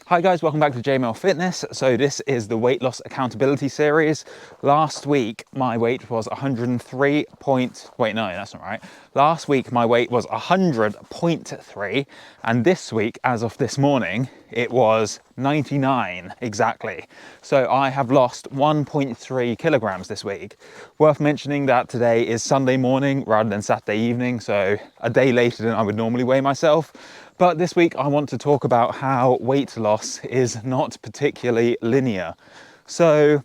Hi guys, welcome back to JML Fitness. So this is the weight loss accountability series. Last week my weight was 103 point, wait no, that's not right. Last week my weight was 100.3 and this week, as of this morning, it was 99 exactly. So I have lost 1.3 kilograms this week. Worth mentioning that today is Sunday morning rather than Saturday evening, so a day later than I would normally weigh myself. But this week I want to talk about how weight loss is not particularly linear. So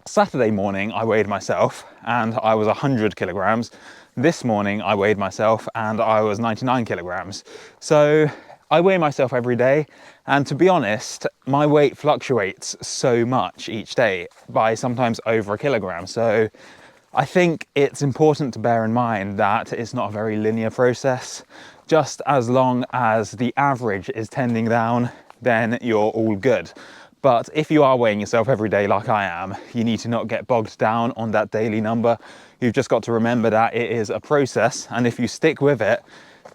Saturday morning I weighed myself and I was 100 kilograms. This morning I weighed myself and I was 99 kilograms. So I weigh myself every day, and to be honest, my weight fluctuates so much each day by sometimes over a kilogram. So I think it's important to bear in mind that it's not a very linear process. Just as long as the average is tending down, then you're all good. But if you are weighing yourself every day like I am, you need to not get bogged down on that daily number. You've just got to remember that it is a process, and if you stick with it,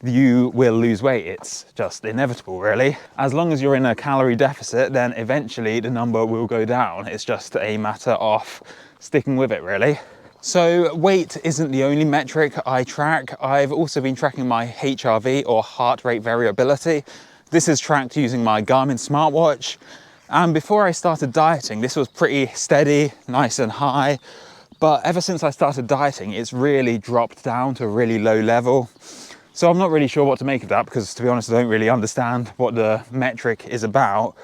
you will lose weight. It's just inevitable, really. As long as you're in a calorie deficit, then eventually the number will go down. It's just a matter of sticking with it, really. So weight isn't the only metric I track. I've also been tracking my HRV, or heart rate variability. This is tracked using my Garmin smartwatch. And before I started dieting, this was pretty steady, nice and high. But ever since I started dieting, it's really dropped down to a really low level. So I'm not really sure what to make of that because, to be honest, I don't really understand what the metric is about.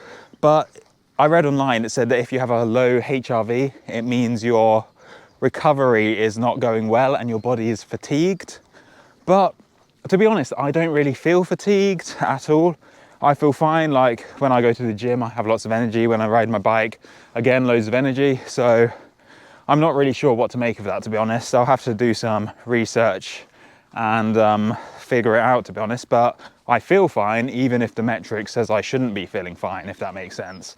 But I read online, it said that if you have a low HRV, it means your recovery is not going well and your body is fatigued. But to be honest, I don't really feel fatigued at all. I feel fine. Like when I go to the gym, I have lots of energy. When I ride my bike, again, loads of energy. So I'm not really sure what to make of that, to be honest. I'll have to do some research and figure it out, to be honest. But I feel fine, even if the metric says I shouldn't be feeling fine, if that makes sense.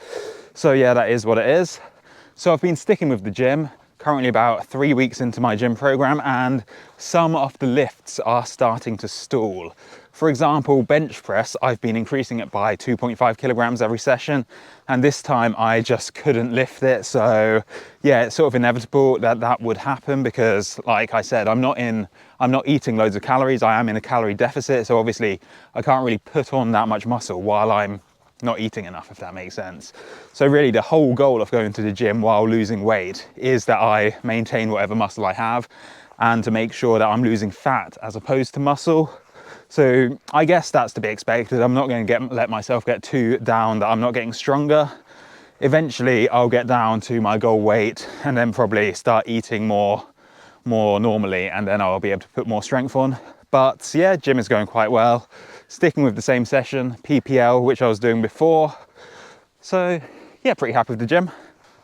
So yeah, that is what it is. So I've been sticking with the gym. Currently about 3 weeks into my gym program, and some of the lifts are starting to stall. For example, bench press, I've been increasing it by 2.5 kilograms every session, and this time I just couldn't lift it. So yeah, it's sort of inevitable that that would happen because, like I said, I'm not eating loads of calories. I am in a calorie deficit, so obviously I can't really put on that much muscle while I'm not eating enough, if that makes sense. So really the whole goal of going to the gym while losing weight is that I maintain whatever muscle I have and to make sure that I'm losing fat as opposed to muscle. So I guess that's to be expected. I'm not going to let myself get too down that I'm not getting stronger. Eventually I'll get down to my goal weight and then probably start eating more normally, and then I'll be able to put more strength on. But yeah, gym is going quite well. Sticking with the same session, PPL, which I was doing before. So yeah, pretty happy with the gym.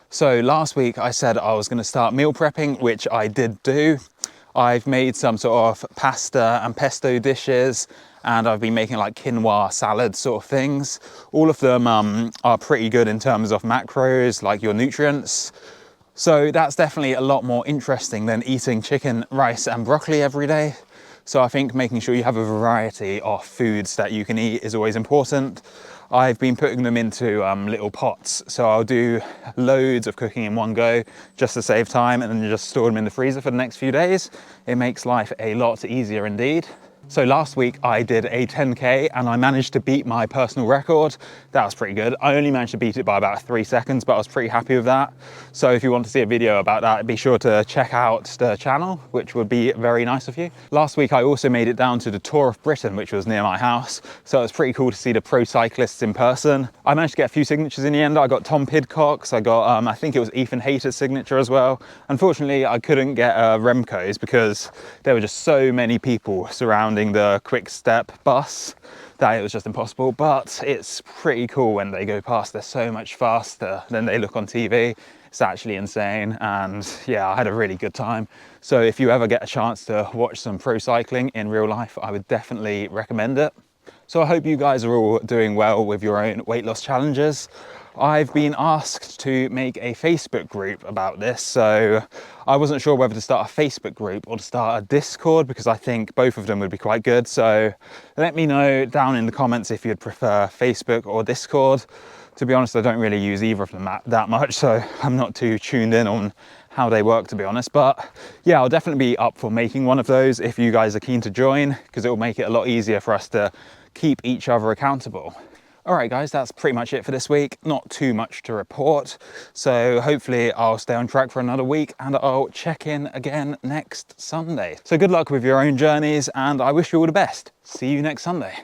So last week I said I was going to start meal prepping, which I did do. I've made some sort of pasta and pesto dishes, and I've been making like quinoa salad sort of things. All of them are pretty good in terms of macros, like your nutrients. So that's definitely a lot more interesting than eating chicken, rice and broccoli every day. So I think making sure you have a variety of foods that you can eat is always important. I've been putting them into little pots. So I'll do loads of cooking in one go just to save time, and then just store them in the freezer for the next few days. It makes life a lot easier indeed. So last week I did a 10K and I managed to beat my personal record. That was pretty good. I only managed to beat it by about 3 seconds, but I was pretty happy with that. So if you want to see a video about that, be sure to check out the channel, which would be very nice of you. Last week I also made it down to the Tour of Britain, which was near my house. So it was pretty cool to see the pro cyclists in person. I managed to get a few signatures in the end. I got Tom Pidcock's, I got, I think it was Ethan Hayter's signature as well. Unfortunately, I couldn't get Remco's because there were just so many people surrounding the quick step bus that it was just impossible. But it's pretty cool when they go past. They're so much faster than they look on TV. It's actually insane, and yeah, I had a really good time. So if you ever get a chance to watch some pro cycling in real life, I would definitely recommend it. So I hope you guys are all doing well with your own weight loss challenges. I've been asked to make a Facebook group about this, so I wasn't sure whether to start a Facebook group or to start a Discord, because I think both of them would be quite good. So let me know down in the comments if you'd prefer Facebook or Discord. To be honest, I don't really use either of them that much, so I'm not too tuned in on how they work, to be honest. But yeah, I'll definitely be up for making one of those if you guys are keen to join, because it will make it a lot easier for us to keep each other accountable. All right, guys, that's pretty much it for this week. Not too much to report. So hopefully I'll stay on track for another week and I'll check in again next Sunday. So good luck with your own journeys and I wish you all the best. See you next Sunday.